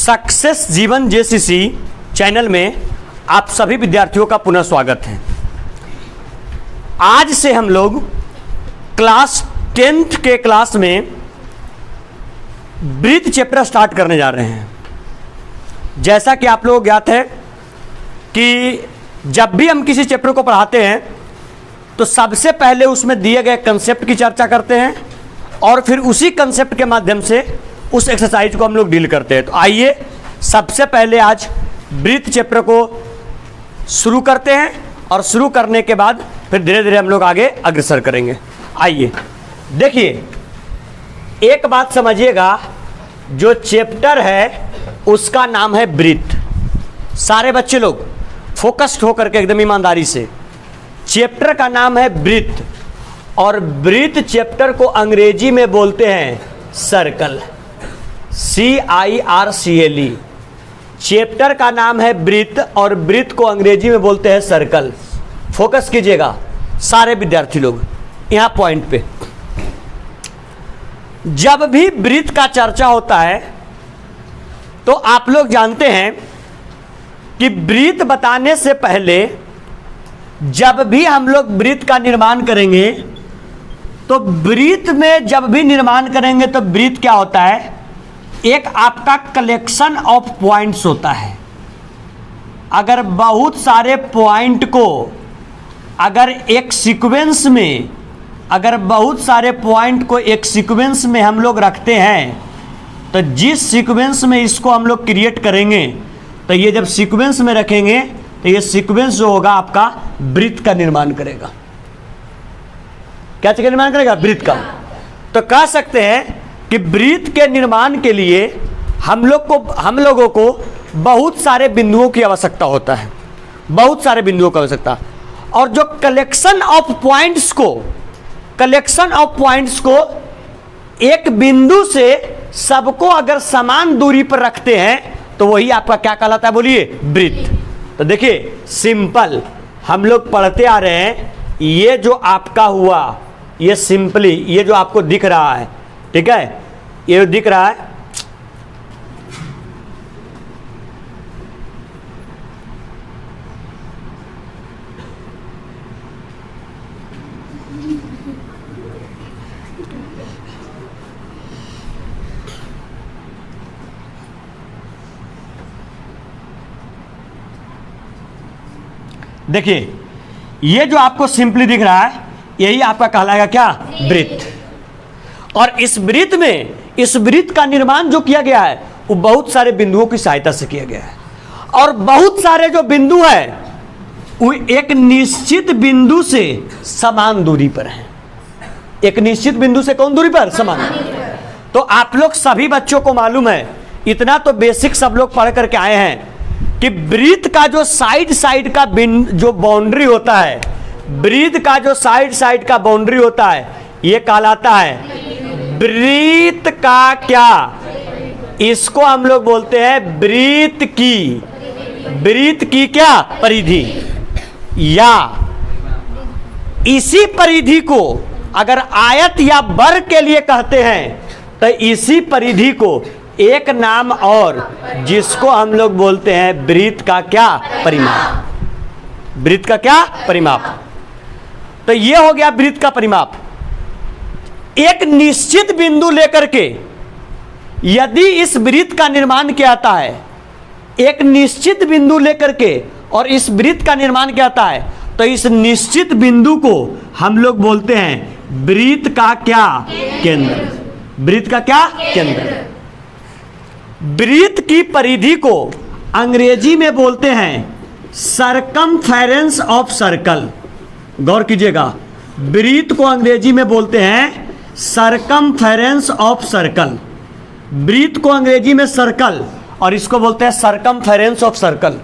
Success जीवन JCC channel में आप सभी विद्यार्थियों का पुनः स्वागत है। आज से हम लोग क्लास 10th के क्लास में ब्रीथ चैप्टर स्टार्ट करने जा रहे हैं। जैसा कि आप लोगों को ज्ञात है कि जब भी हम किसी चैप्टर को पढ़ाते हैं तो सबसे पहले उसमें दिए गए कंसेप्ट की चर्चा करते हैं और फिर उसी कंसेप्ट के माध्यम से उस एक्सरसाइज को हम लोग डील करते हैं। तो आइए सबसे पहले आज ब्रीथ चैप्टर को शुरू करते हैं और शुरू करने के बाद फिर धीरे धीरे हम लोग आगे अग्रसर करेंगे। आइए देखिए, एक बात समझिएगा, जो चैप्टर है उसका नाम है ब्रीथ। सारे बच्चे लोग फोकस्ड होकर के एकदम ईमानदारी से, चैप्टर का नाम है ब्रीथ और ब्रीथ चैप्टर को अंग्रेजी में बोलते हैं सर्कल, CIRCLE। चैप्टर का नाम है ब्रीथ और ब्रीथ को अंग्रेजी में बोलते हैं सर्कल। फोकस कीजिएगा सारे विद्यार्थी लोग यहां पॉइंट पे। जब भी ब्रीथ का चर्चा होता है तो आप लोग जानते हैं कि ब्रीथ बताने से पहले जब भी हम लोग ब्रीथ का निर्माण करेंगे तो ब्रीथ में जब भी निर्माण करेंगे तो ब्रीथ क्या होता है, एक आपका कलेक्शन ऑफ पॉइंट्स होता है। अगर बहुत सारे पॉइंट को अगर एक सीक्वेंस में, अगर बहुत सारे पॉइंट को एक सीक्वेंस में हम लोग रखते हैं तो जिस सीक्वेंस में इसको हम लोग क्रिएट करेंगे तो ये जब सीक्वेंस में रखेंगे तो ये सीक्वेंस जो होगा आपका ब्रीथ का निर्माण करेगा। क्या चीज का निर्माण करेगा? ब्रीथ का। तो कह सकते हैं कि ब्रीथ के निर्माण के लिए हम लोगों को बहुत सारे बिंदुओं की आवश्यकता होता है, बहुत सारे बिंदुओं की आवश्यकता। और जो कलेक्शन ऑफ पॉइंट्स को एक बिंदु से सबको अगर समान दूरी पर रखते हैं तो वही आपका क्या कहलाता है, बोलिए? ब्रीथ। तो देखिए सिंपल हम लोग पढ़ते आ रहे हैं, ये जो आपका हुआ ये सिंपली ये जो आपको दिख रहा है, ठीक है, ये जो दिख रहा है देखिए, ये जो आपको सिंपली दिख रहा है यही आपका कहलाएगा क्या? ब्रीथ। और इस ब्रीथ का निर्माण जो किया गया है वो बहुत सारे बिंदुओं की सहायता से किया गया है। और बहुत सारे जो बिंदु है वो एक निश्चित बिंदु से समान दूरी पर है। एक निश्चित बिंदु से कौन दूरी पर? समान। तो आप लोग सभी बच्चों को मालूम है, इतना तो बेसिक सब लोग पढ़ करके आए हैं कि ब्रीथ का जो साइड का जो बाउंड्री होता है, ब्रीथ का जो साइड का बाउंड्री होता है ये कहलाता है ब्रीथ का क्या? इसको हम लोग बोलते हैं ब्रीथ की क्या? परिधि। या इसी परिधि को अगर आयत या वर्ग के लिए कहते हैं तो इसी परिधि को एक नाम और जिसको हम लोग बोलते हैं ब्रीथ का क्या? परिमाप। ब्रीथ का क्या? परिमाप। तो ये हो गया ब्रीथ का परिमाप। एक निश्चित बिंदु लेकर के यदि इस ब्रीथ का निर्माण किया जाता है, एक निश्चित बिंदु लेकर के और इस ब्रीथ का निर्माण किया जाता है तो इस निश्चित बिंदु को हम लोग बोलते हैं ब्रीथ का क्या? केंद्र। ब्रीथ का क्या? केंद्र। ब्रीथ की परिधि को अंग्रेजी में बोलते हैं सरकमफेरेंस ऑफ सर्कल। गौर कीजिएगा, ब्रीथ को अंग्रेजी में बोलते हैं सरकमफेरेंस ऑफ सर्कल। ब्रीथ को अंग्रेजी में सर्कल और इसको बोलते हैं सरकमफेरेंस ऑफ सर्कल।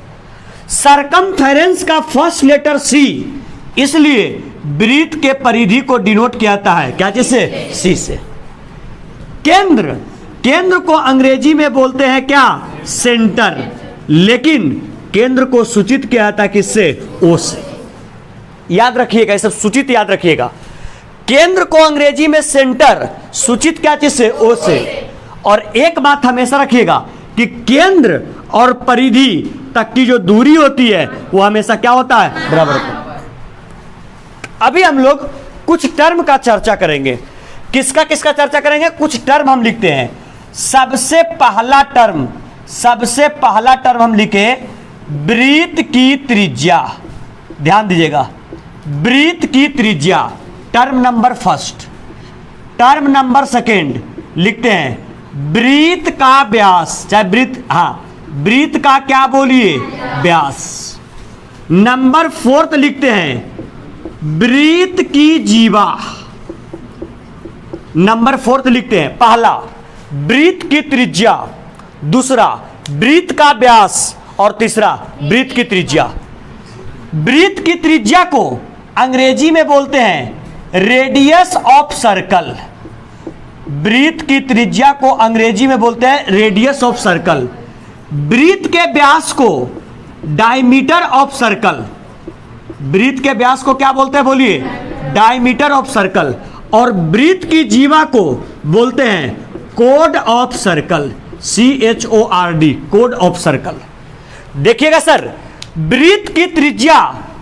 सरकमफेरेंस का फर्स्ट लेटर C, इसलिए ब्रीथ के परिधि को डिनोट किया जाता है क्या चीज से? C से। केंद्र को अंग्रेजी में बोलते हैं क्या? सेंटर। लेकिन केंद्र को सूचित किया जाता है किससे? O से। याद रखिएगा, ये सब सूचित याद रखिएगा। केंद्र को अंग्रेजी में सेंटर, सूचित क्या चीज से? O से। और एक बात हमेशा रखिएगा कि केंद्र और परिधि तक की जो दूरी होती है वो हमेशा क्या होता है, बराबर होता है। अभी हम लोग कुछ टर्म का चर्चा करेंगे। किसका किसका चर्चा करेंगे? कुछ टर्म हम लिखते हैं। सबसे पहला टर्म हम लिखे वृत्त की त्रिज्या। ध्यान दीजिएगा, वृत्त की त्रिज्या term number first. Term number second लिखते हैं वृत्त का व्यास, चाहे वृत्त, हाँ वृत्त का क्या बोलिए, व्यास। नंबर फोर्थ लिखते हैं वृत्त की जीवा। नंबर फोर्थ लिखते हैं पहला वृत्त की त्रिज्या, दूसरा वृत्त का व्यास और तीसरा वृत्त की त्रिज्या। वृत्त की त्रिज्या को अंग्रेजी में बोलते हैं रेडियस ऑफ सर्कल। वृत्त की त्रिज्या को अंग्रेजी में बोलते हैं रेडियस ऑफ सर्कल। वृत्त के व्यास को डायमीटर ऑफ सर्कल। वृत्त के व्यास को क्या बोलते हैं बोलिए, डायमीटर ऑफ सर्कल। और वृत्त की जीवा को बोलते हैं code of circle, CHORD, code of circle. देखिएगा सर, वृत्त की त्रिज्या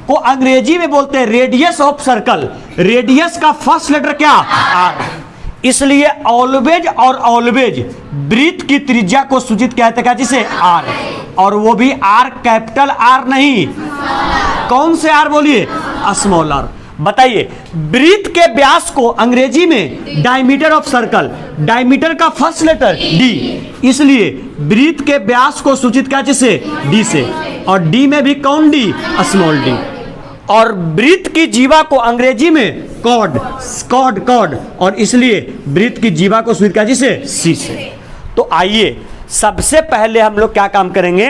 को अंग्रेजी में बोलते हैं रेडियस ऑफ सर्कल। रेडियस का फर्स्ट लेटर क्या, R, इसलिए ऑलवेज और ऑलवेज वृत्त की त्रिज्या को सूचित कहते हैं जिसे R, और वो भी R कैपिटल R नहीं, कौन से R बोलिए, स्मॉल r। बताइए, वृत्त के व्यास को अंग्रेजी में डायमीटर ऑफ सर्कल, डायमीटर का फर्स्ट लेटर D, इसलिए वृत्त के व्यास को सूचित किया जिसे D से, और D में भी कौन D, स्मॉल d। और वृत्त की जीवा को अंग्रेजी में कॉर्ड, और इसलिए वृत्त की जीवा को सूचित किया जिसे C से। तो आइए सबसे पहले हम लोग क्या काम करेंगे,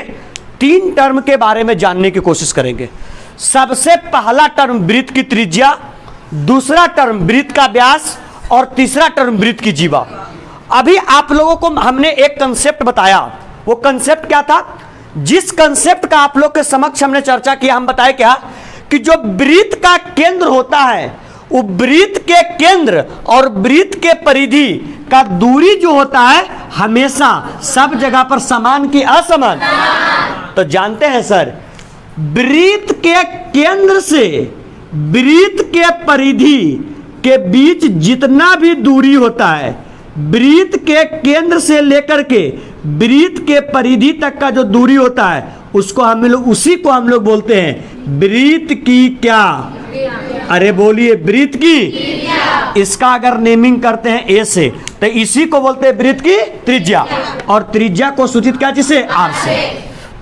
तीन टर्म के बारे में जानने की कोशिश करेंगे। सबसे पहला टर्म वृत्त की त्रिज्या, दूसरा टर्म वृत्त का व्यास और तीसरा टर्म वृत्त की जीवा। अभी आप लोगों को हमने एक कंसेप्ट बताया, वो कंसेप्ट क्या था? जिस कंसेप्ट का आप लोग के समक्ष हमने चर्चा किया, हम बताए क्या कि जो वृत्त का केंद्र होता है, वो वृत्त के केंद्र और वृत्त के परिधि का दूरी जो होता है हमेशा सब जगह पर समान की असमान। तो जानते हैं सर, वृत्त के केंद्र से वृत्त के परिधि के बीच जितना भी दूरी होता है, वृत्त के केंद्र से लेकर के वृत्त के परिधि तक का जो दूरी होता है, उसको हम लोग, उसी को हम लोग बोलते हैं वृत्त की क्या, अरे बोलिए, वृत्त की। इसका अगर नेमिंग करते हैं ए से, तो इसी को बोलते हैं वृत्त की त्रिज्या, और त्रिज्या को सूचित किया जिसे R से।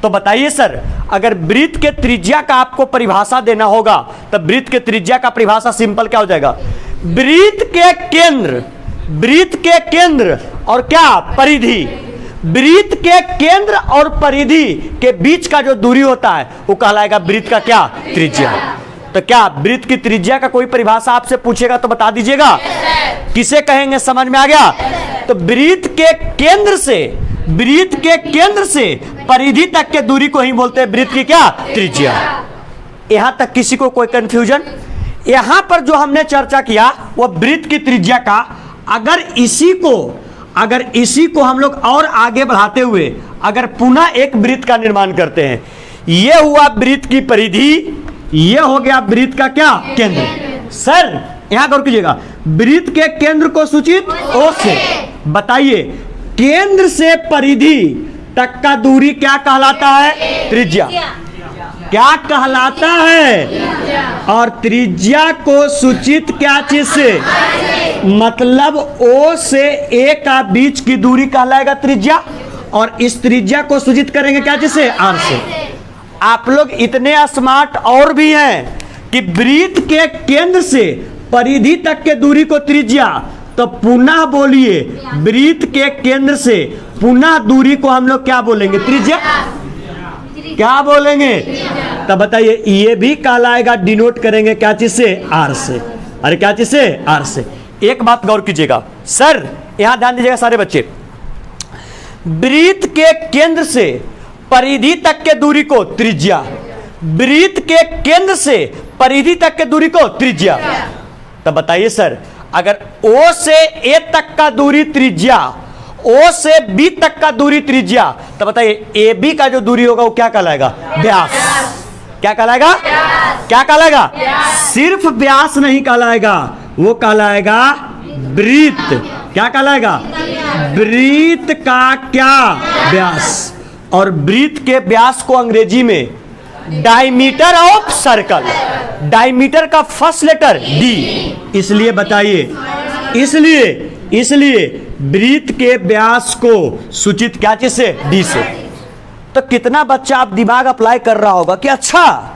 तो बताइए सर, अगर वृत्त के त्रिज्या का आपको परिभाषा देना होगा, तब वृत्त के त्रिज्या का परिभाषा सिंपल क्या हो जाएगा, वृत्त के केंद्र और क्या, परिधि। वृत्त के केंद्र और परिधि के बीच का जो दूरी होता है वो कहलाएगा वृत्त का क्या, त्रिज्या। तो क्या वृत्त की त्रिज्या का कोई परिभाषा आपसे पूछेगा तो बता दीजिएगा, किसे कहेंगे, समझ में आ गया? तो वृत्त के केंद्र से परिधि तक के दूरी को ही बोलते हैं वृत्त की क्या, त्रिज्या। यहां तक किसी को कोई कंफ्यूजन? यहां पर जो हमने चर्चा किया वो वृत्त की त्रिज्या का। अगर इसी को हम लोग और आगे बढ़ाते हुए अगर पुनः एक वृत्त का निर्माण करते हैं, ये हुआ वृत्त की परिधि, ये हो गया वृत्त का क्या, केंद्र। सर यहां गौर कीजिएगा, वृत्त के केंद्र को सूचित O से। बताइए, केंद्र से परिधि तक का दूरी क्या कहलाता है, त्रिज्या। क्या कहलाता है? और त्रिज्या को सूचित क्या चीज से, मतलब O से A का बीच की दूरी कहलाएगा त्रिज्या, और इस त्रिज्या को सूचित करेंगे क्या चीज से, R से। आप लोग इतने स्मार्ट और भी हैं कि वृत्त के केंद्र से परिधि तक के दूरी को त्रिज्या, तो पुनः बोलिए, वृत्त के केंद्र से पुनः दूरी को हम लोग क्या बोलेंगे, त्रिज्या। क्या बोलेंगे? तब बताइए, ये भी कहलाएगा, डिनोट करेंगे क्या चीज से, R से। अरे क्या चीज से, R से। एक बात गौर कीजिएगा सर, यहां ध्यान दीजिएगा सारे बच्चे, वृत्त के केंद्र से परिधि तक के दूरी को त्रिज्या, वृत्त के केंद्र से परिधि तक के दूरी को त्रिज्या। तब बताइए सर, अगर O से A तक का दूरी त्रिज्या ओ से बी तक का दूरी त्रिज्या, तो बताइए ए बी का जो दूरी होगा वो क्या कहलाएगा? व्यास। क्या कहलाएगा? क्या कहलाएगा? सिर्फ व्यास नहीं कहलाएगा, वो कहलाएगा वृत्त। क्या कहलाएगा? वृत्त का क्या? व्यास। और वृत्त के व्यास को अंग्रेजी में डायमीटर ऑफ सर्कल, डायमीटर का फर्स्ट लेटर डी, इसलिए बताइए, इसलिए वृत्त के व्यास को सूचित क्या चीज से? डी से। तो कितना बच्चा आप दिमाग अप्लाई कर रहा होगा कि अच्छा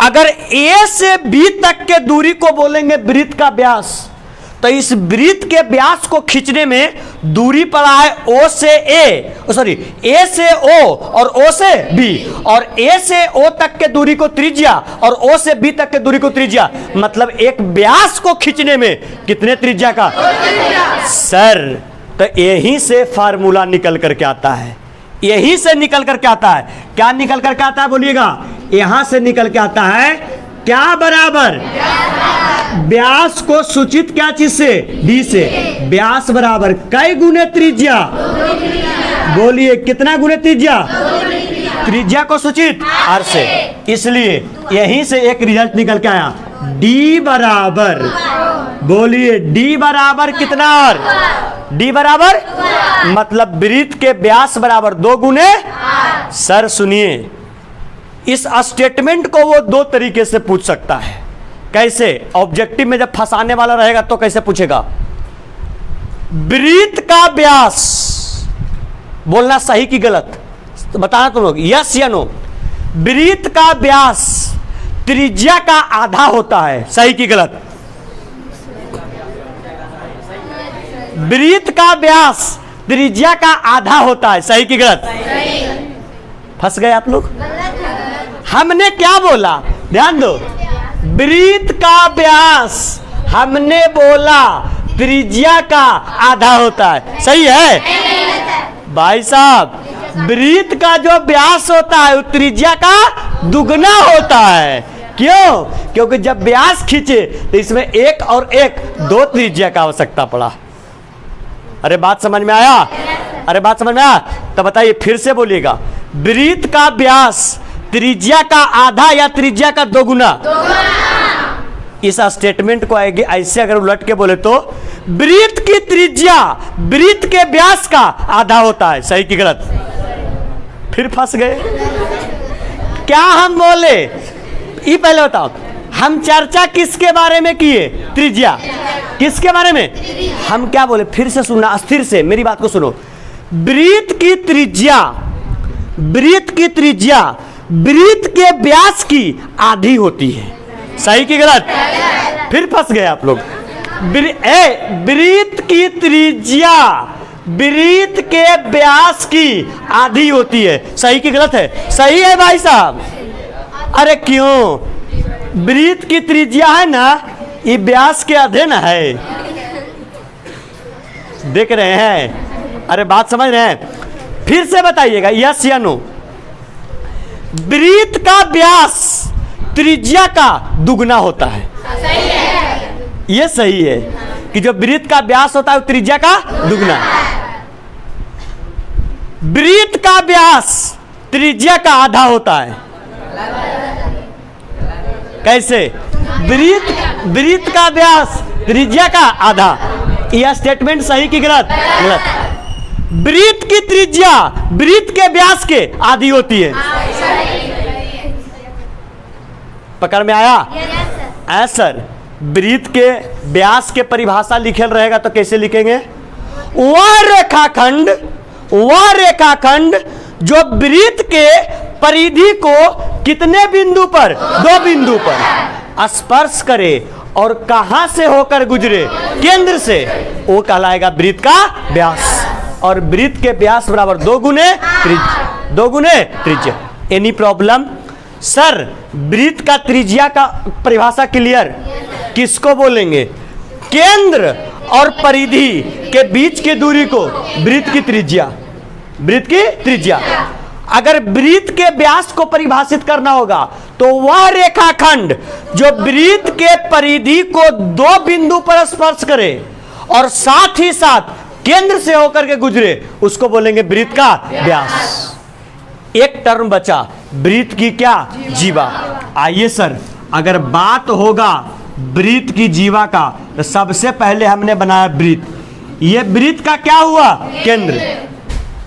अगर ए से बी तक के दूरी को बोलेंगे वृत्त का व्यास, तो इस वृत्त के व्यास को खींचने में दूरी पड़ा है ओ से ए से ओ और ओ से बी, और ए से ओ तक के दूरी को त्रिज्या और ओ से बी तक के दूरी को त्रिज्या, मतलब एक व्यास को खींचने में कितने त्रिज्या का? सर, तो यहीं से फार्मूला निकल करके आता है, यहीं से निकल करके आता है। क्या निकल करके आता है बोलिएगा? यहां से निकल के आता है क्या बराबर? व्यास को सूचित क्या चीज से? डी से। व्यास बराबर कई गुने त्रिज्या? बोलिए कितना गुने त्रिज्या? त्रिज्या को सूचित आर से। इसलिए यहीं से एक रिजल्ट निकल के आया, डी बराबर, बोलिए डी बराबर कितना? और डी बराबर मतलब वृत्त के व्यास बराबर 2 गुने। सर सुनिए, इस स्टेटमेंट को वो 2 तरीके से पूछ सकता है। कैसे? ऑब्जेक्टिव में जब फंसाने वाला रहेगा तो कैसे पूछेगा? वृत्त का व्यास, बोलना सही कि गलत तो बताना तुम लोग, यस या नो। वृत्त का व्यास त्रिज्या का आधा होता है, सही कि गलत? वृत्त का व्यास त्रिज्या का आधा होता है, सही कि गलत? फंस गए आप लोग। हमने क्या बोला? ध्यान दो, वृत्त का व्यास हमने बोला त्रिज्या का आधा होता है, सही है भाई साहब? वृत्त का जो व्यास होता है वो त्रिज्या का दुगना होता है। क्यों? क्योंकि जब व्यास खींचे तो इसमें 1 और 1 2 त्रिज्या का आवश्यकता पड़ा। अरे बात समझ में आया? अरे बात समझ में आया? तो बताइए, फिर से बोलिएगा, वृत्त का व्यास त्रिज्या का आधा या त्रिज्या का 2 गुना? इस स्टेटमेंट को आएगी ऐसे अगर उलट के बोले तो वृत्त की त्रिज्या वृत्त के व्यास का आधा होता है, सही कि गलत? फिर फंस गए। क्या हम बोले? ये पहले बताओ, हम चर्चा किसके बारे में किए? त्रिज्या। किसके बारे में? हम क्या बोले? फिर से सुनना, अस्थिर से मेरी बात को सुनो। वृत्त की त्रिज्या वृत्त के व्यास की आधी होती है, सही कि गलत? फिर फंस गए आप लोग। वृत्त की त्रिज्या वृत्त के व्यास की आधी होती है, सही कि गलत है? सही है भाई साहब। अरे क्यों? वृत्त की त्रिज्या है ना, ये व्यास के आधे ना है। देख रहे हैं? अरे बात समझ रहे हैं? फिर से बताइएगा, यस या नो। वृत्त का व्यास त्रिज्या का दुगना होता है, ये सही है कि जो वृत्त का व्यास होता है वो त्रिज्या का दुगना। वृत्त का व्यास त्रिज्या का आधा होता है, कैसे? वृत्त का व्यास त्रिज्या का आधा। यह स्टेटमेंट सही कि गलत? गलत। वृत्त की त्रिज्या वृत्त के व्यास के आधी होती है। पकड़ में आया? सर, वृत्त के व्यास के परिभाषा लिखल रहेगा तो कैसे लिखेंगे? वह रेखाखंड जो वृत्त के परिधि को कितने बिंदु पर? 2 बिंदु पर स्पर्श करे और कहां से होकर गुजरे? केंद्र से, वो कहलाएगा वृत्त का व्यास। और वृत्त के व्यास बराबर 2 गुने त्रिज्या। Any problem? सर, वृत्त का त्रिज्या का परिभाषा क्लियर? किसको बोलेंगे? केंद्र और परिधि के बीच की दूरी को वृत्त की त्रिज्या। अगर वृत्त के व्यास को परिभाषित करना होगा तो वह रेखाखंड जो वृत्त के परिधि को 2 बिंदु पर स्पर्श करे और साथ ही साथ केंद्र से होकर के गुजरे उसको बोलेंगे वृत्त का व्यास। एक टर्म बचा, वृत्त की क्या? जीवा। आइए सर, अगर बात होगा वृत्त की जीवा का तो सबसे पहले हमने बनाया वृत्त। ये वृत्त का क्या हुआ? केंद्र।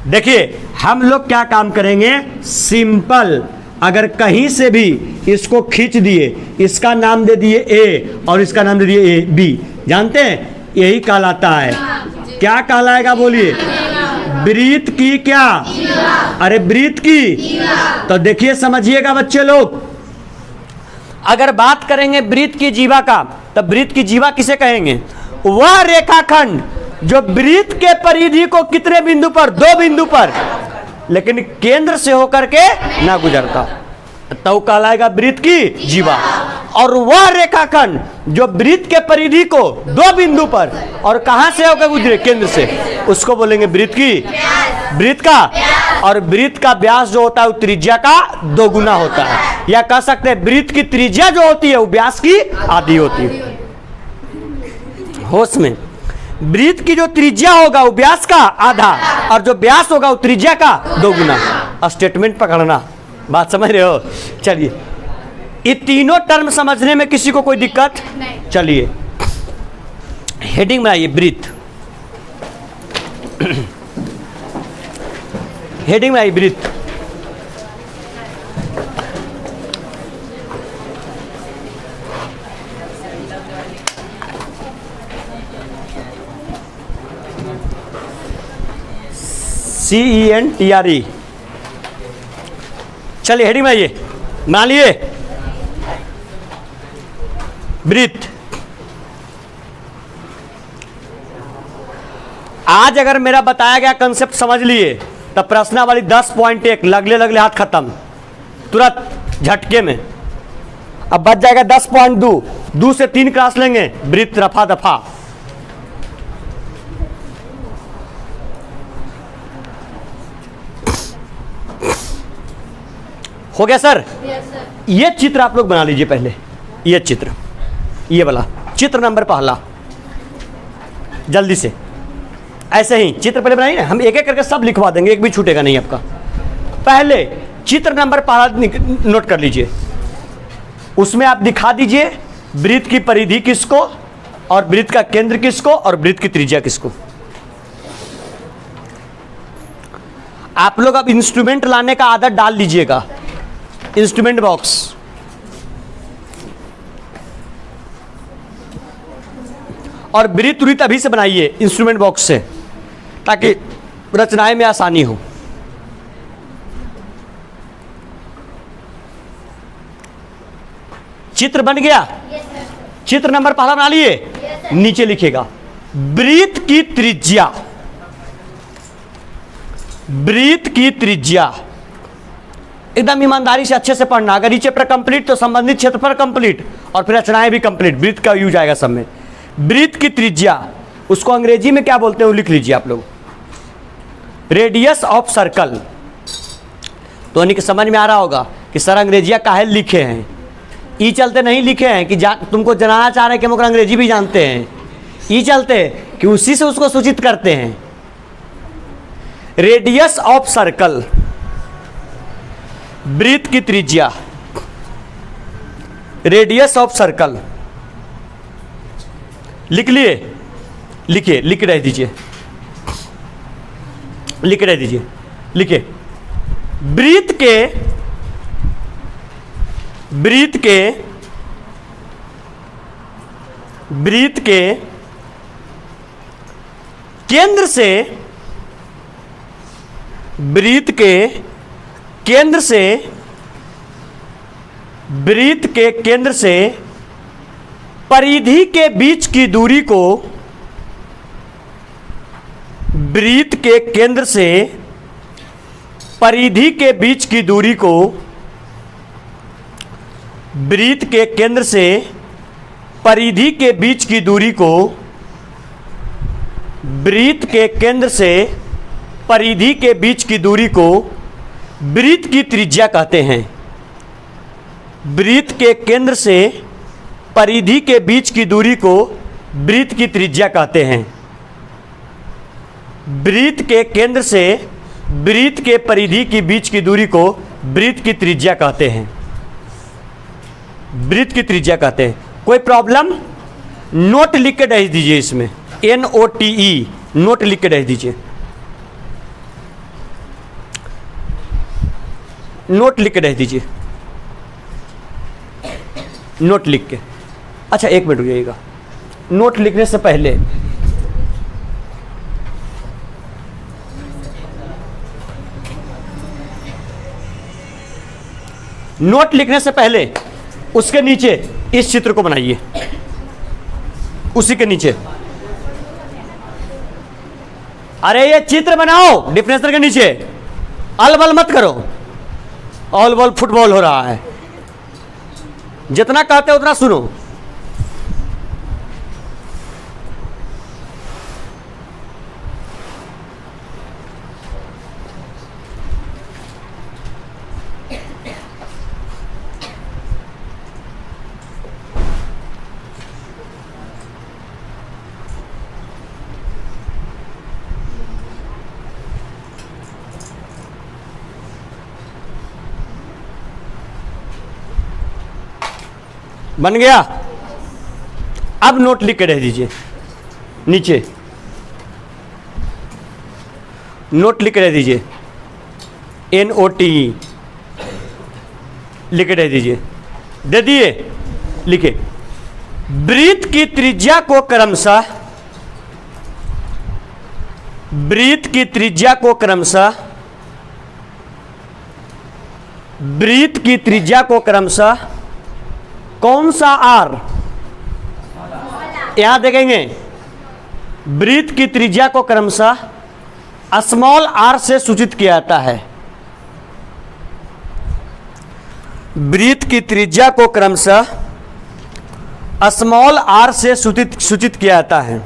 देखिए हम लोग क्या काम करेंगे, सिंपल, अगर कहीं से भी इसको खींच दिए, इसका नाम दे दिए ए और इसका नाम दे दिए ए बी, जानते हैं यही कहलाता है, क्या कहलाएगा बोलिए? वृत्त की क्या? अरे वृत्त की। तो देखिए समझिएगा बच्चे लोग, अगर बात करेंगे वृत्त की जीवा का, तब वृत्त की जीवा किसे कहेंगे? वह रेखाखंड जो वृत्त के परिधि को कितने बिंदु पर? 2 बिंदु पर, लेकिन केंद्र से होकर के ना गुजरता, तो कहलाएगा वृत्त की जीवा। और वह रेखाखंड जो वृत्त के परिधि को 2 बिंदु पर और कहां से होकर गुजरे? केंद्र से, उसको बोलेंगे वृत्त की, वृत्त का। और वृत्त का व्यास जो होता है वो त्रिज्या का 2 गुना होता है, या कह सकते हैं वृत्त की त्रिज्या जो होती है वो व्यास की आधी होती है। होश में, वृत्त की जो त्रिज्या होगा वो व्यास का आधा, और जो व्यास होगा वो त्रिज्या का 2 गुना। स्टेटमेंट पकड़ना, बात समझ रहे हो? चलिए, ये तीनों टर्म समझने में किसी को कोई दिक्कत? चलिए हेडिंग बनाइए, वृत्त। हेडिंग बनाइए, वृत्त। CENTRE। चलिए हेडिंग बनाइए, मान लिए वृत्त। आज अगर मेरा बताया गया कंसेप्ट समझ लिए तब प्रश्नावली 10.1 लगले लगले हाथ खत्म, तुरंत झटके में। अब बच जाएगा 10.2, 2 से 3 क्लास लेंगे, वृत्त रफा दफा। हो गया सर? ये चित्र आप लोग बना लीजिए पहले, ये चित्र, ये वाला चित्र नंबर पहला, जल्दी से। ऐसे ही चित्र पहले बनाइए ना, हम एक एक करके सब लिखवा देंगे, एक भी छूटेगा नहीं आपका। पहले चित्र नंबर पहला नोट कर लीजिए, उसमें आप दिखा दीजिए वृत्त की परिधि किसको, और वृत्त का केंद्र किसको, और वृत्त की त्रिज्या किसको। आप लोग अब इंस्ट्रूमेंट लाने का आदत डाल लीजिएगा, इंस्ट्रूमेंट बॉक्स। और वृत्त वृत्त अभी से बनाइए इंस्ट्रूमेंट बॉक्स से, ताकि रचनाएं में आसानी हो। चित्र बन गया? चित्र नंबर पहला बना लिए, नीचे लिखेगा वृत्त की त्रिज्या। वृत्त की त्रिज्या एकदम ईमानदारी से अच्छे से पढ़ना। अगर नीचे पर कंप्लीट तो संबंधित क्षेत्र पर कंप्लीट, और फिर रचनाएं भी कंप्लीट, वृत्त का यूज आएगा सब में। वृत्त की त्रिज्या, उसको अंग्रेजी में क्या बोलते हैं वो लिख लीजिए आप लोग, रेडियस ऑफ सर्कल। तो इन्हीं के समझ में आ रहा होगा कि सर अंग्रेजिया काहे लिखे हैं, ई चलते नहीं लिखे हैं कि तुमको जनाना चाह रहे हैं कि हम अंग्रेजी भी जानते हैं, ई चलते कि उसी से उसको सूचित करते हैं। रेडियस ऑफ सर्कल, वृत्त की त्रिज्या, रेडियस ऑफ सर्कल लिख लिए, लिखिए, लिख रह दीजिए, लिख रह दीजिए, लिखिए वृत्त के, वृत्त के, वृत्त के केंद्र से, वृत्त के केंद्र से, वृत्त के केंद्र से परिधि के बीच की दूरी को, वृत्त के केंद्र से परिधि के बीच की दूरी को, वृत्त के केंद्र से परिधि के बीच की दूरी को, वृत्त के केंद्र से परिधि के बीच की दूरी को वृत्त की त्रिज्या कहते हैं। वृत्त के केंद्र से परिधि के बीच की दूरी को वृत्त की त्रिज्या कहते हैं। वृत्त के केंद्र से वृत्त के परिधि के बीच की दूरी को वृत्त की त्रिज्या कहते हैं। वृत्त की त्रिज्या कहते हैं। कोई प्रॉब्लम? नोट लिख के भेज दीजिए, इसमें NOTE नोट लिख के भेज दीजिए, नोट लिख के भेज दीजिए, नोट लिख के। अच्छा एक मिनट रुकिएगा, नोट लिखने से पहले नोट लिखने से पहले उसके नीचे इस चित्र को बनाइए, उसी के नीचे। अरे ये चित्र बनाओ डिफरेंशियल के नीचे, अलबल मत करो। ऑल बॉल फुटबॉल हो रहा है, जितना कहते हो उतना सुनो। बन गया? अब नोट लिख के रह दीजिए नीचे, नोट लिख के रह दीजिए, NOTE लिख के रह दीजिए। दे दिए? लिखे। वृत्त की त्रिज्या को क्रमशः, वृत्त की त्रिज्या को क्रमशः, वृत्त की त्रिज्या को क्रमशः कौन सा आर? यहां देखेंगे, वृत्त की त्रिज्या को क्रमशः स्मॉल आर से सूचित किया जाता है। वृत्त की त्रिज्या को क्रमशः स्मॉल आर से सूचित किया जाता है।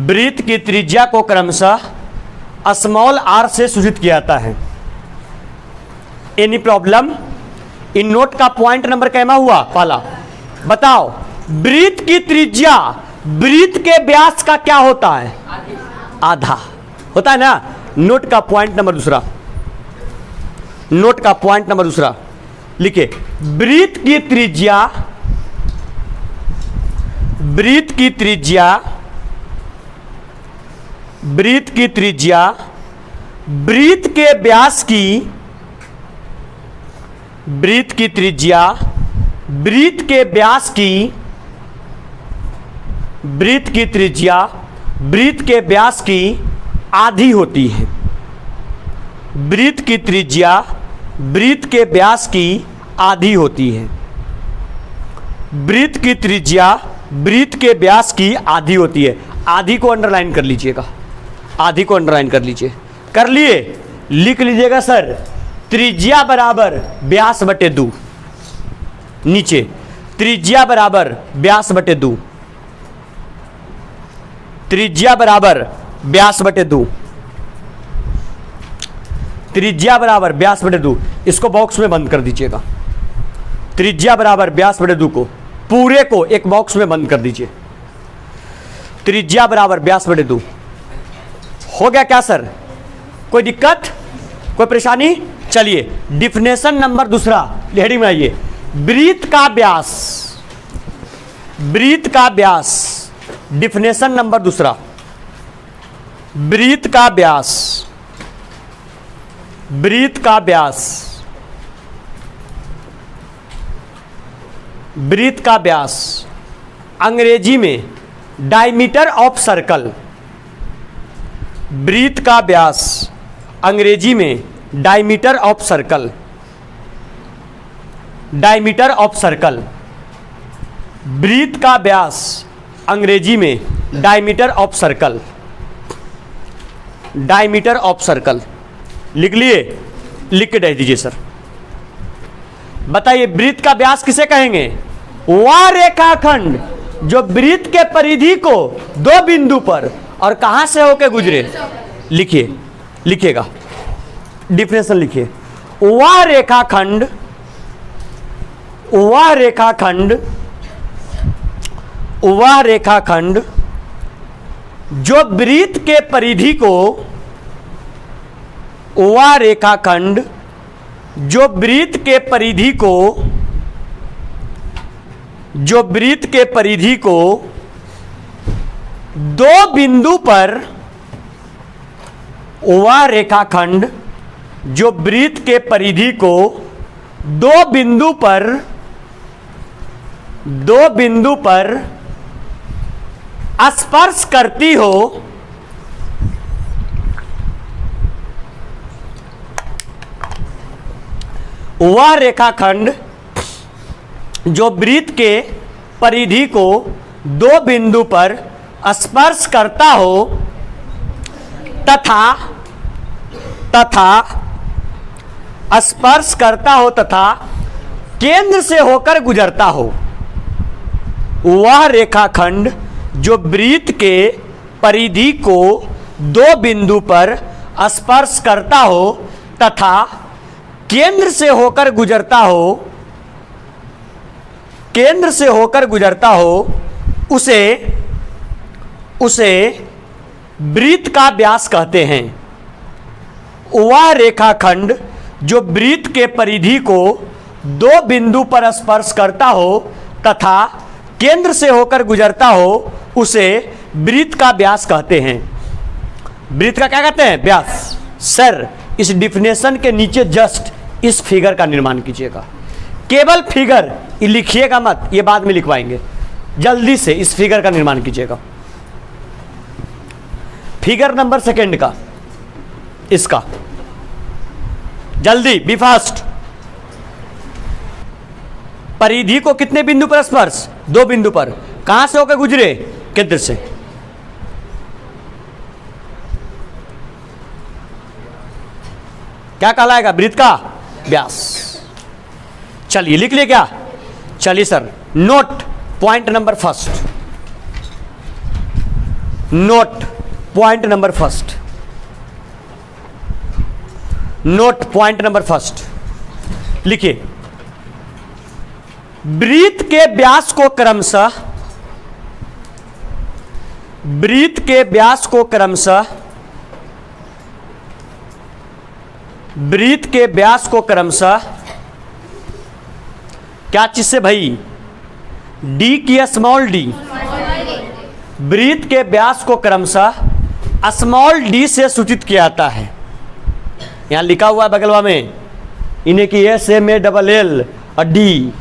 वृत्त की त्रिज्या को क्रमशः स्मॉल आर से सूचित किया जाता है। Any problem? इन नोट का पॉइंट नंबर कैमा हुआ? पहला बताओ, वृत्त की त्रिज्या वृत्त के व्यास का क्या होता है? आधा होता है ना। नोट का पॉइंट नंबर दूसरा, नोट का पॉइंट नंबर दूसरा लिखे। वृत्त की त्रिज्या, वृत्त की त्रिज्या, वृत्त की त्रिज्या वृत्त के व्यास की, वृत्त की त्रिज्या वृत्त के व्यास की, वृत्त की त्रिज्या वृत्त के व्यास की आधी होती है। वृत्त की त्रिज्या वृत्त के व्यास की आधी होती है। वृत्त की त्रिज्या वृत्त के व्यास की आधी होती है। आधी को अंडरलाइन कर लीजिएगा, आधी को अंडरलाइन कर लीजिए। कर लिए? लिख लीजिएगा सर, त्रिज्या बराबर व्यास बटे 2। नीचे त्रिज्या बराबर व्यास बटे 2, त्रिज्या बराबर व्यास बटे 2, त्रिज्या बराबर व्यास बटे 2। इसको बॉक्स में बंद कर दीजिएगा। त्रिज्या बराबर व्यास बटे 2 को, पूरे को एक बॉक्स में बंद कर दीजिए। त्रिज्या बराबर व्यास बटे 2 हो गया क्या सर? कोई दिक्कत, कोई परेशानी? चलिए डिफिनेशन नंबर दूसरा हेडिंग में आइए। वृत्त का व्यास, वृत्त का व्यास, डिफिनेशन नंबर दूसरा, वृत्त का व्यास, वृत्त का व्यास, वृत्त का व्यास अंग्रेजी में डायमीटर ऑफ सर्कल। वृत्त का व्यास अंग्रेजी में diameter of circle, diameter of circle. वृत्त का व्यास अंग्रेजी में diameter of circle, diameter of circle. लिख लिए? लिख के दे दीजिए सर। बताइए वृत्त का व्यास किसे कहेंगे? वह रेखाखंड जो वृत्त के परिधि को दो बिंदु पर और कहां से होकर गुजरे। लिखिए, लिखिएगा, डिफरेंशियल लिखिए। वह रेखाखंड, वह रेखाखंड, वह रेखाखंड जो वृत्त के परिधि को, वह रेखाखंड जो वृत्त के परिधि को, जो वृत्त के परिधि को दो बिंदु पर, वह रेखाखंड जो वृत्त के परिधि को दो बिंदु पर स्पर्श करती हो, वह रेखाखंड जो वृत्त के परिधि को दो बिंदु पर स्पर्श करता हो तथा स्पर्श करता हो तथा केंद्र से होकर गुजरता हो, वह रेखाखंड जो वृत्त के परिधि को दो बिंदु पर स्पर्श करता हो तथा केंद्र से होकर गुजरता हो, केंद्र से होकर गुजरता हो, उसे वृत्त का व्यास कहते हैं। वह रेखाखंड जो वृत्त के परिधि को दो बिंदु पर स्पर्श करता हो तथा केंद्र से होकर गुजरता हो, उसे वृत्त का व्यास कहते हैं। वृत्त का क्या कहते हैं? व्यास। सर, इस डिफिनेशन के नीचे जस्ट इस फिगर का निर्माण कीजिएगा, केवल फिगर लिखिएगा मत, ये बाद में लिखवाएंगे। जल्दी से इस फिगर का निर्माण कीजिएगा, फिगर नंबर सेकंड का, इसका जल्दी, बी फास्ट। परिधि को कितने बिंदु पर स्पर्श? दो बिंदु पर। कहां से होकर गुजरे? केंद्र से। क्या कहलाएगा? वृत्त का व्यास। चलिए लिख लिए क्या? चलिए sir, note point number first, note point number first, note point number first लिखिए। वृत्त के व्यास को क्रमशः, वृत्त के व्यास को क्रमशः, वृत्त के व्यास को क्रमशः क्या चीज से भाई? डी की स्मॉल डी। वृत्त के व्यास को क्रमशः स्मॉल डी से सूचित किया जाता है। यहां लिखा हुआ है बगलवा में, इन्हें की S M A double L और डी।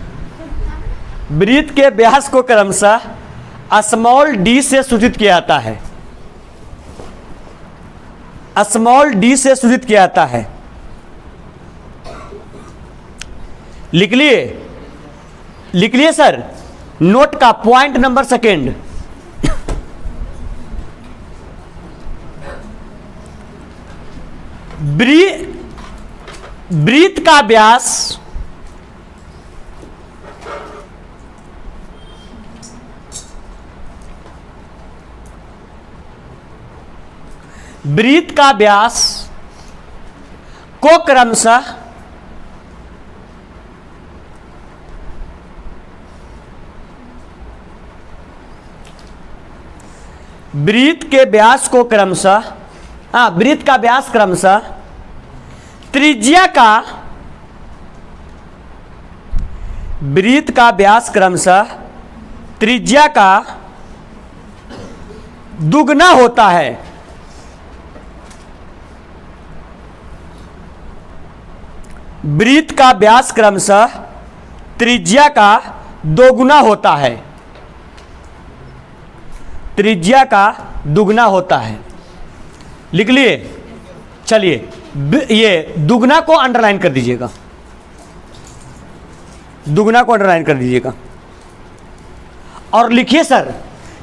वृत्त के व्यास को क्रमशः स्मॉल डी से सूचित किया जाता है, स्मॉल डी से सूचित किया जाता है। लिख लिए? लिख लिए सर? नोट का पॉइंट नंबर सेकेंड, वृत्त का व्यास वृत्त का व्यास को क्रमशः वृत्त के व्यास को क्रमशः, वृत्त का व्यास क्रमशः त्रिज्या का, वृत्त का व्यास क्रमशः त्रिज्या का दुगना होता है। वृत्त का व्यास क्रमशः त्रिज्या का दोगुना होता है, त्रिज्या का दुगना होता है। लिख लिए? चलिए ये दुगना को अंडरलाइन कर दीजिएगा, दुगना को अंडरलाइन कर दीजिएगा। और लिखिए सर,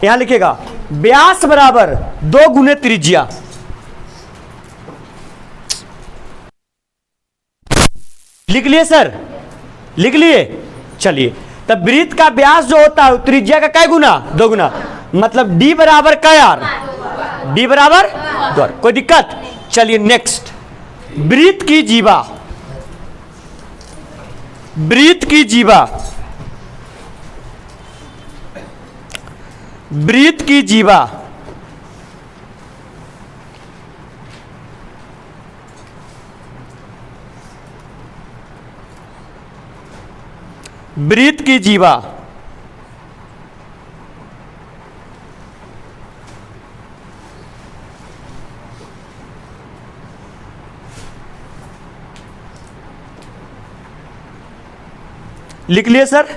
यहां लिखिएगा व्यास बराबर 2 गुने त्रिज्या। लिख लिए सर? लिख लिए? चलिए, तब वृत्त का व्यास जो होता है त्रिज्या का कै गुना? 2 गुना। मतलब डी बराबर क्या यार? डी बराबर 2। कोई दिक्कत? चलिए नेक्स्ट, वृत्त की जीवा, वृत्त की जीवा, वृत्त की जीवा वृत्त की जीवा लिख लिए सर,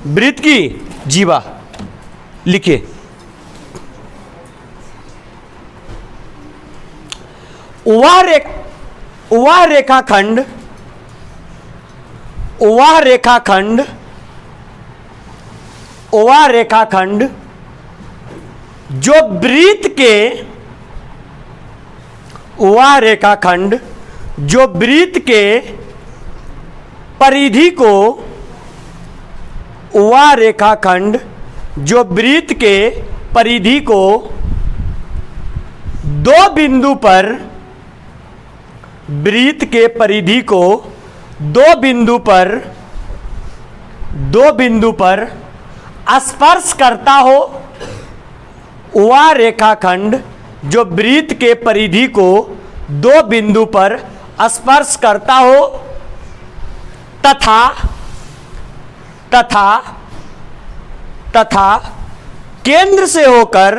वृत्त की जीवा लिखिए। वह रेखाखंड जो वृत्त के परिधि को दो बिंदु पर स्पर्श करता हो, वह रेखाखंड जो वृत्त के परिधि को दो बिंदु पर स्पर्श करता हो तथा केंद्र से होकर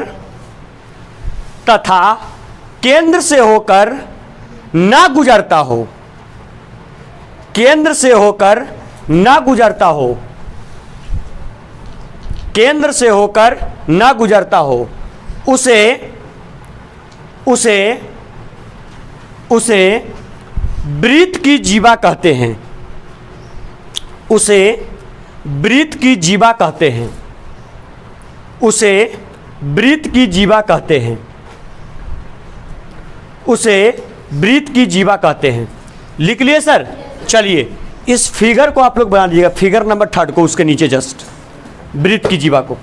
न गुजरता हो, उसे वृत्त की जीवा कहते हैं। वृत्त की जीवा कहते हैं। लिख लिए सर। चलिए इस फिगर को आप लोग बना लीजिएगा, फिगर नंबर 3 को, उसके नीचे जस्ट वृत्त की जीवा को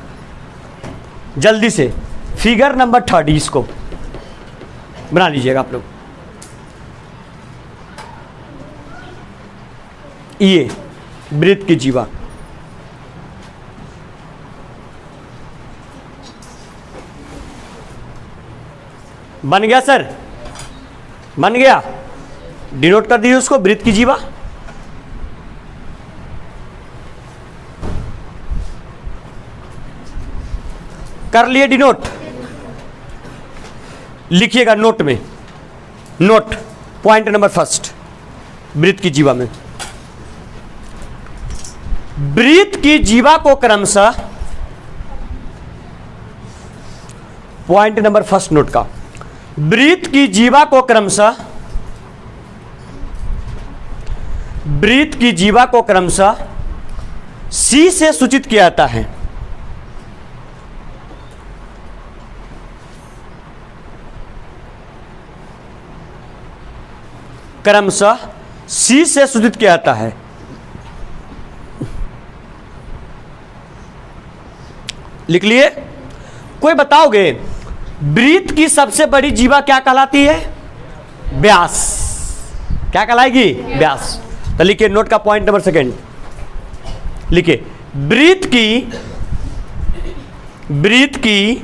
जल्दी से फिगर नंबर 3 इसको बना लीजिएगा आप लोग। ये वृत्त की जीवा बन गया सर, बन गया। डिनोट कर दीजिए उसको, वृत्त की जीवा। कर लिए डिनोट। लिखिएगा नोट में, नोट पॉइंट नंबर 1 वृत्त की जीवा में। वृत्त की जीवा को क्रमशः, पॉइंट नंबर 1 नोट का, वृत्त की जीवा को क्रमशः सी से सूचित किया जाता है। क्रमशः सी से सूचित किया जाता है। लिख लिए। कोई बताओगे वृत्त की सबसे बड़ी जीवा क्या कहलाती है? व्यास। क्या कहलाएगी? व्यास। तो लिखिए नोट का पॉइंट नंबर 2 लिखिए। वृत्त की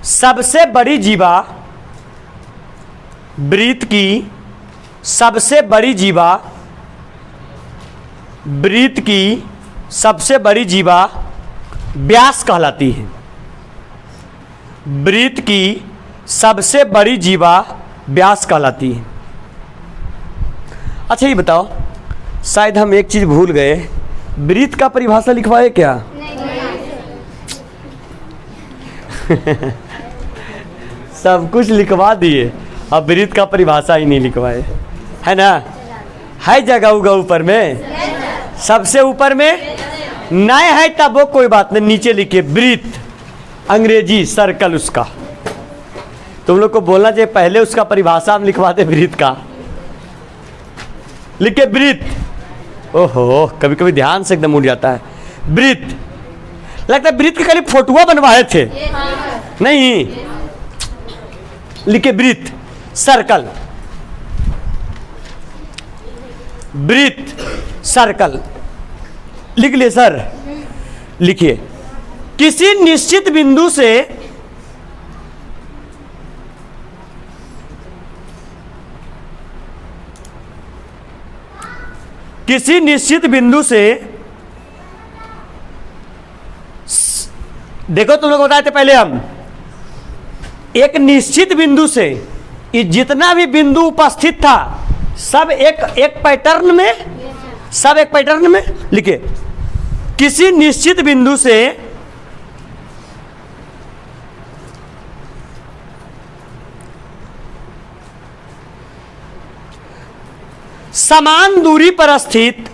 सबसे बड़ी जीवा, वृत्त की सबसे बड़ी जीवा व्यास कहलाती है। वृत्त की सबसे बड़ी जीवा व्यास कहलाती है। अच्छा ये बताओ, शायद हम एक चीज भूल गए, वृत्त का परिभाषा लिखवाए क्या? सब कुछ लिखवा दिए, अब वृत्त का परिभाषा ही नहीं लिखवाए, है ना? है जगह उगा ऊपर में, सबसे ऊपर में नए है तब वो कोई बात नहीं, नीचे लिखिए वृत्त, अंग्रेजी सर्कल उसका। तुम लोग को बोलना चाहिए पहले उसका परिभाषा हम लिखवाते वृत्त का। लिखिए वृत्त। ओहो, कभी कभी ध्यान से एकदम उड़ जाता है। वृत्त, लगता है वृत्त के खाली फोटुआ बनवाए थे, नहीं। लिखिए वृत्त, सर्कल, वृत्त सर्कल। लिख लिए सर? लिखिए। किसी निश्चित बिंदु से किसी निश्चित बिंदु से, देखो तुम लोग बताए थे पहले हम, एक निश्चित बिंदु से ये जितना भी बिंदु उपस्थित था सब एक पैटर्न में, सब एक पैटर्न में लिखे। किसी निश्चित बिंदु से समान दूरी पर स्थित,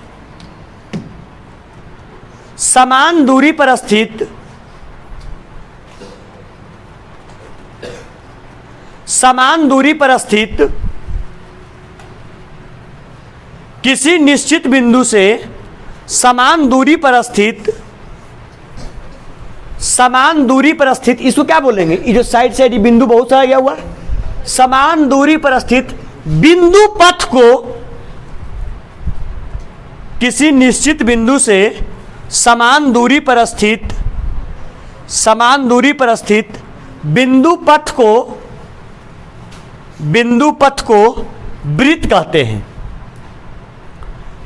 समान दूरी पर स्थित समान दूरी पर स्थित किसी निश्चित बिंदु से समान दूरी पर स्थित, समान दूरी पर स्थित, इसको क्या बोलेंगे? ये जो साइड साइड ये बिंदु बहुत सारा गया हुआ, समान दूरी पर स्थित बिंदु पथ को किसी निश्चित बिंदु से समान दूरी पर स्थित, समान दूरी पर स्थित बिंदु पथ को, बिंदु पथ को वृत्त कहते हैं।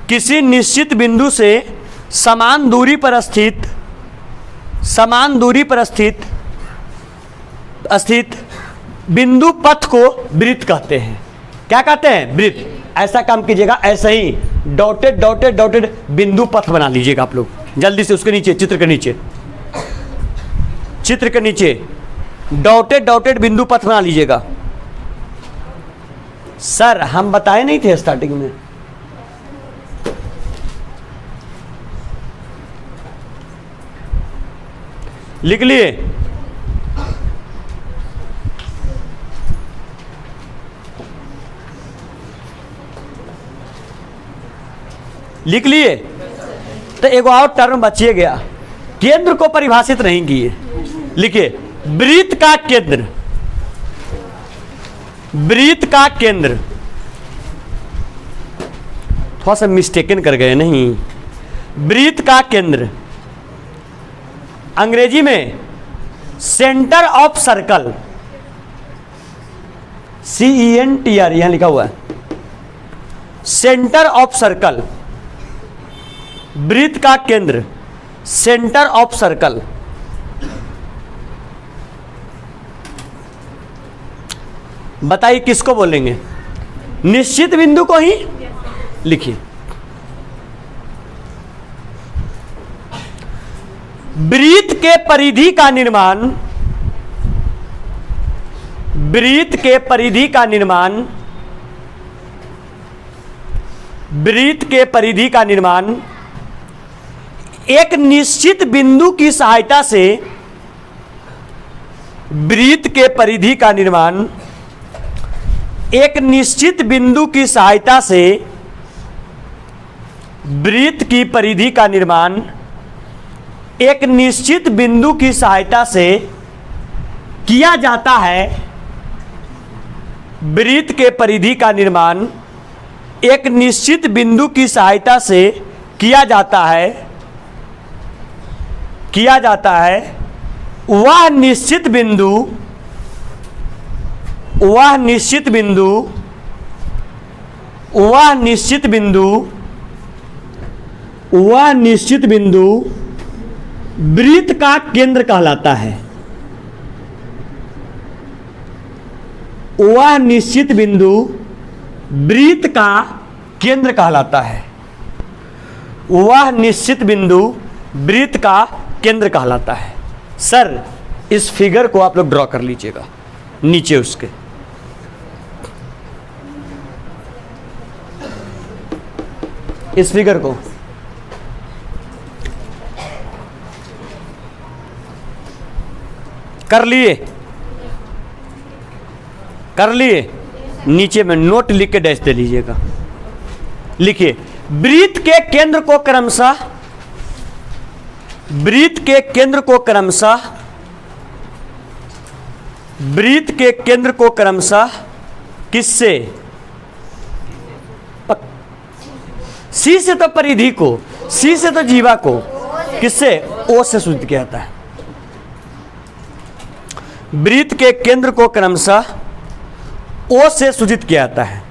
किसी निश्चित बिंदु से समान दूरी पर स्थित, समान दूरी पर स्थित बिंदु पथ को वृत्त कहते हैं। क्या कहते हैं? वृत्त। ऐसा काम कीजिएगा, ऐसे ही डॉटेड डॉटेड डॉटेड बिंदु पथ बना लीजिएगा आप लोग जल्दी से। उसके नीचे, चित्र के नीचे, चित्र के नीचे डॉटेड डॉटेड बिंदु पथ बना लीजिएगा। सर हम बताए नहीं थे स्टार्टिंग में? लिख लिए? लिख लिए? तो एक और टर्म बचिए गया, केंद्र को परिभाषित नहीं किए। लिखिए, वृत्त का केंद्र, वृत्त का केंद्र, थोड़ा सा मिस्टेकन कर गए नहीं? वृत्त का केंद्र अंग्रेजी में सेंटर ऑफ सर्कल, CENTR यहां लिखा हुआ है, सेंटर ऑफ सर्कल, वृत्त का केंद्र, सेंटर ऑफ सर्कल। बताइए किसको बोलेंगे? निश्चित बिंदु को ही लिखिए। वृत्त के परिधि का निर्माण, वृत्त के परिधि का निर्माण, वृत्त के परिधि का निर्माण एक निश्चित बिंदु की सहायता से, वृत्त के परिधि का निर्माण एक निश्चित बिंदु की सहायता से, वृत्त की परिधि का निर्माण एक निश्चित बिंदु की सहायता से किया जाता है। वृत्त के परिधि का निर्माण एक निश्चित बिंदु की सहायता से किया जाता है, किया जाता है। वह निश्चित बिंदु, वह निश्चित बिंदु, वह निश्चित बिंदु, वह निश्चित बिंदु वृत्त का केंद्र कहलाता है। वह निश्चित बिंदु वृत्त का केंद्र कहलाता है। वह निश्चित बिंदु वृत्त का केंद्र कहलाता है। सर इस फिगर को आप लोग ड्रॉ कर लीजिएगा नीचे उसके। इस फिगर को कर लिए? कर लिए? नीचे में नोट लिख के डैश दे लीजिएगा। लिखिए, वृत्त के केंद्र को क्रमशः, वृत्त के केंद्र को क्रमशः, वृत्त के केंद्र को क्रमशः किससे? सी से तो परिधि को, सी से तो जीवा को, किससे? ओ से सूचित किया जाता है। वृत्त के केंद्र को क्रमशः ओ से सूचित किया जाता है।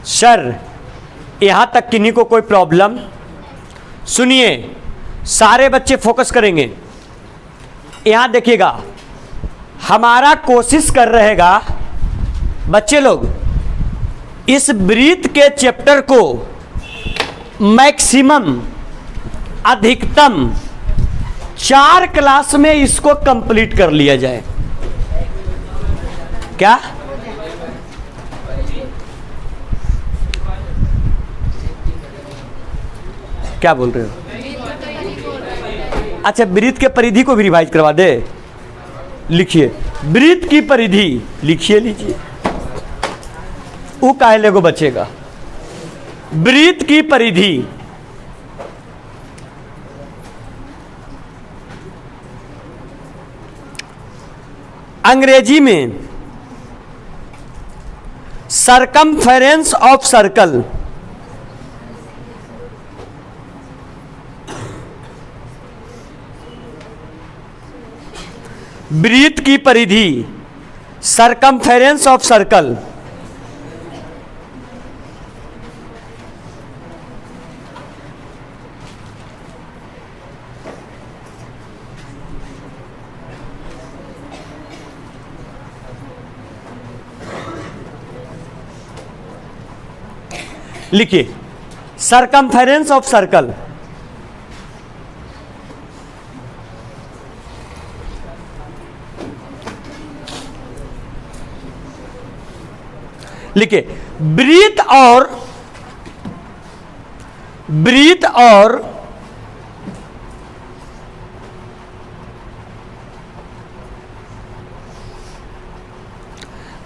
सर यहाँ तक किन्हीं को कोई प्रॉब्लम? सुनिए, सारे बच्चे फोकस करेंगे। यहाँ देखिएगा, हमारा कोशिश कर रहेगा बच्चे लोग इस ब्रीथ के चैप्टर को मैक्सिमम, अधिकतम 4 क्लास में इसको कंप्लीट कर लिया जाए। क्या? क्या बोल रहे हो? अच्छा, ब्रीथ के परिधि को भी रिवाइज करवा दे। लिखिए, ब्रीथ की परिधि लिखिए, लीजिए। वो काहे को बचेगा? ब्रीथ की परिधि अंग्रेजी में सरकमफेरेंस ऑफ सर्कल, ब्रीथ की परिधि सरकमफेरेंस ऑफ सर्कल। लिखिए, सरकमफेरेंस ऑफ सर्कल। लिखिए, ब्रीथ और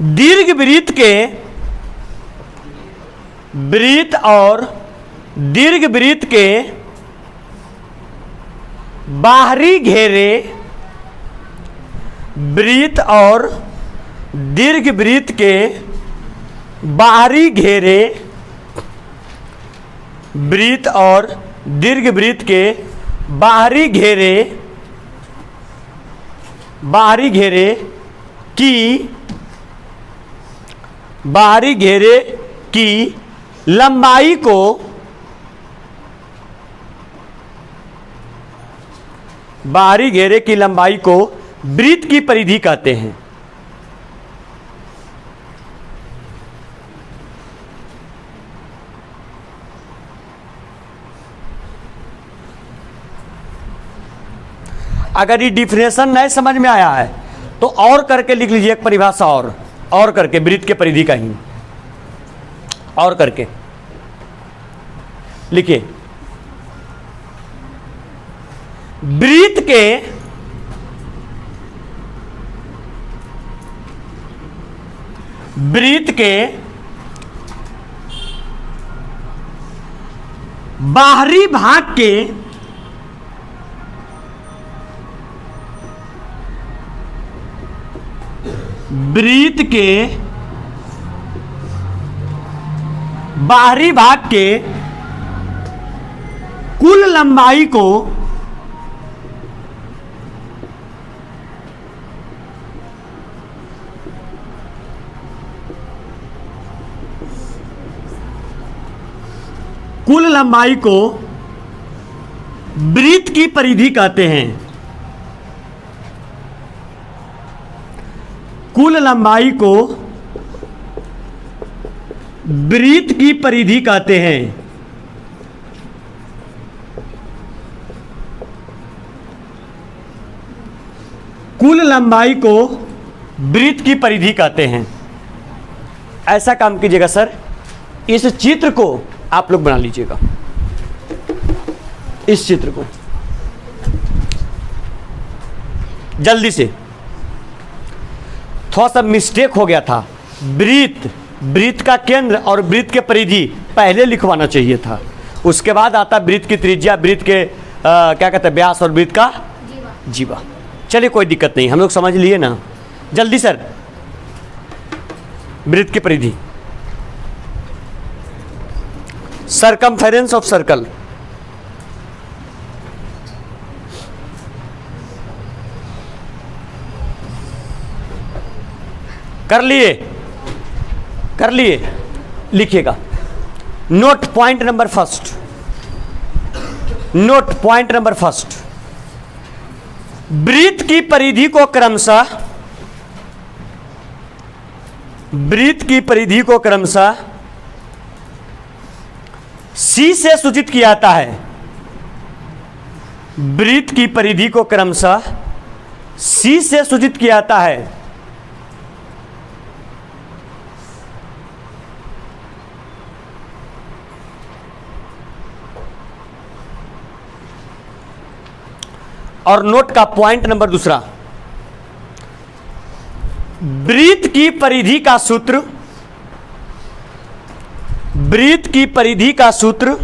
दीर्घ ब्रीथ के बाहरी घेरे, ब्रीथ और दीर्घ ब्रीथ के बाहरी घेरे, ब्रीथ और दीर्घ ब्रीथ के बाहरी घेरे की लंबाई को ब्रीथ की परिधि कहते हैं। अगर ये डिफिनेशन नहीं समझ में आया है तो और करके लिख लीजिए, एक परिभाषा और करके ब्रीथ के परिधि का ही और करके लिखिए, ब्रीथ के बाहरी भाग के कुल लंबाई को ब्रीथ की परिधि कहते हैं। कुल लंबाई को ब्रीथ की परिधि कहते हैं। कुल लंबाई को ब्रीथ की परिधि कहते हैं। ऐसा काम कीजिएगा सर, इस चित्र को आप लोग बना लीजिएगा, इस चित्र को जल्दी से। थोड़ा सा मिस्टेक हो गया था, ब्रीथ का केंद्र और ब्रीथ के परिधि पहले लिखवाना चाहिए था, उसके बाद आता ब्रीथ की त्रिज्या, ब्रीथ के क्या कहते हैं व्यास, और ब्रीथ का जीवा। चलिए कोई दिक्कत नहीं, हम लोग समझ लिए ना। जल्दी सर, ब्रीथ की परिधि, सरकमफेरेंस ऑफ सर्कल। कर लिए लिखिएगा। Note point number first, note point number first, वृत्त की परिधि को क्रमशः, वृत्त की परिधि को क्रमशः C से सूचित किया जाता है, वृत्त की परिधि को क्रमशः C से सूचित किया जाता है। और नोट का पॉइंट नंबर दूसरा, वृत्त की परिधि का सूत्र, वृत्त की परिधि का सूत्र,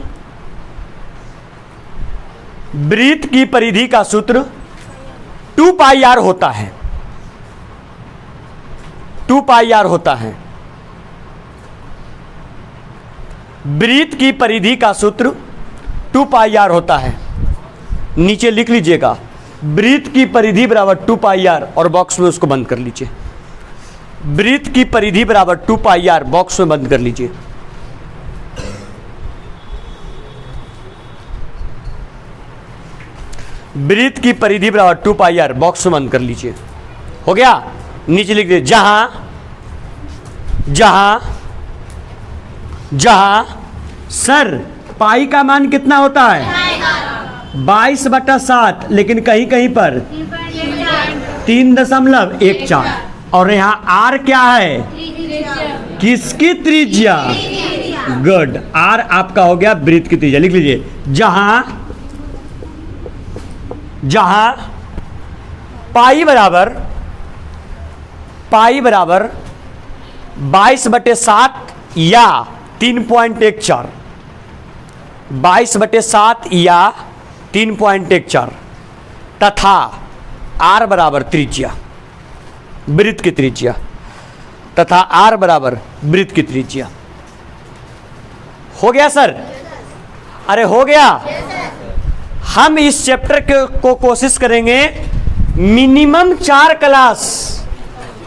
वृत्त की परिधि का सूत्र 2 पाई r होता है, 2 पाई r होता है। वृत्त की परिधि का सूत्र 2 पाई r होता है। नीचे लिख लीजिएगा, वृत्त की परिधि बराबर 2 पाई r और बॉक्स में उसको बंद कर लीजिए। वृत्त की परिधि बराबर 2 पाई r, बॉक्स में बंद कर लीजिए। वृत्त की परिधि बराबर 2 पाई r, बॉक्स में बंद कर लीजिए। हो गया? नीचे लिख दीजिए, जहां जहां जहां सर पाई का मान कितना होता है? 22/7, लेकिन कहीं कहीं पर 3.14, और यहाँ आर क्या है? किसकी त्रिज्या? गुड, आर आपका हो गया वृत्त की त्रिज्या। लिख लीजिए, जहां जहां पाई बराबर 22/7 या 3.14, 22/7 या 3.14 तथा आर बराबर त्रिज्या, वृत्त की त्रिज्या, तथा आर बराबर वृत्त की त्रिज्या। हो गया सर? अरे हो गया। हम इस चैप्टर को कोशिश करेंगे मिनिमम 4 क्लास,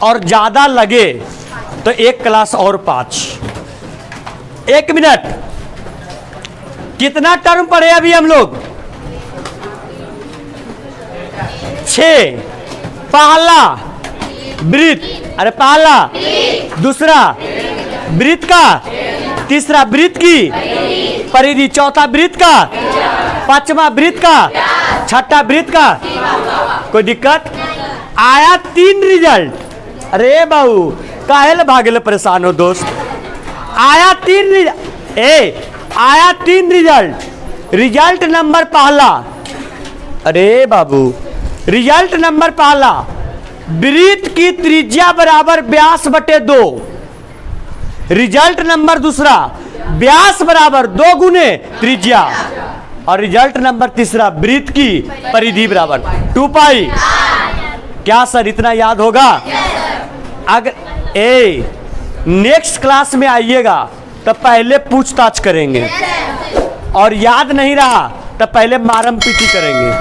और ज्यादा लगे तो 1 क्लास और 5। 1 मिनट, कितना टर्म पढ़े अभी हम लोग? 6। पहला वृत्त, अरे पहला, दूसरा वृत्त का, तीसरा वृत्त की परिधि, चौथा वृत्त का, पांचवा वृत्त का, छठा वृत्त का। कोई दिक्कत? आया 3 रिजल्ट। अरे बाबू काहे भागले परेशान हो दोस्त? आया 3 रिजल्ट, आया 3 रिजल्ट। रिजल्ट नंबर पहला, अरे बाबू रिजल्ट नंबर पहला, वृत्त की त्रिज्या बराबर व्यास बटे 2। रिजल्ट नंबर दूसरा, व्यास बराबर 2 गुने त्रिज्या। और रिजल्ट नंबर तीसरा, वृत्त की परिधि बराबर 2 पाई। क्या सर इतना याद होगा? अगर नेक्स्ट क्लास में आइएगा तो पहले पूछताछ करेंगे, और याद नहीं रहा तो पहले मारम पीटी करेंगे।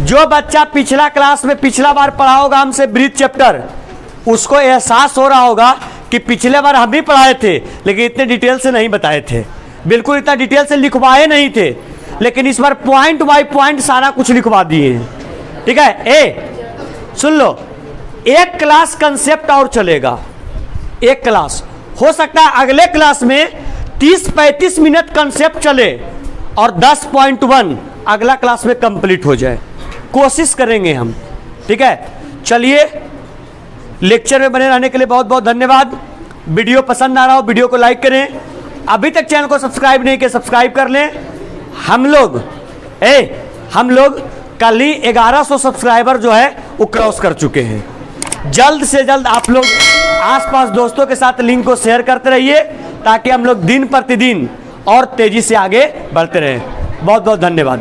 जो बच्चा पिछला क्लास में पिछला बार पढ़ा होगा हमसे वृत्त चैप्टर, उसको एहसास हो रहा होगा कि पिछले बार हम भी पढ़ाए थे, लेकिन इतने डिटेल से नहीं बताए थे, बिल्कुल इतना डिटेल से लिखवाए नहीं थे, लेकिन इस बार पॉइंट बाय पॉइंट सारा कुछ लिखवा दिए हैं। ठीक है? सुन लो, 1 क्लास कंसेप्ट और चलेगा, 1 क्लास। हो सकता है अगले क्लास में 30-35 मिनट कंसेप्ट चले और 10.1 अगला क्लास में कंप्लीट हो जाए। कोशिश करेंगे हम। ठीक है? चलिए, लेक्चर में बने रहने के लिए बहुत बहुत धन्यवाद। वीडियो पसंद आ रहा हो वीडियो को लाइक करें, अभी तक चैनल को सब्सक्राइब नहीं किया सब्सक्राइब कर लें। हम लोग कल ही 1100 सब्सक्राइबर जो है वो क्रॉस कर चुके हैं। जल्द से जल्द आप लोग आसपास दोस्तों के साथ लिंक को शेयर करते रहिए, ताकि हम लोग दिन प्रतिदिन और तेजी से आगे बढ़ते रहें। बहुत बहुत धन्यवाद।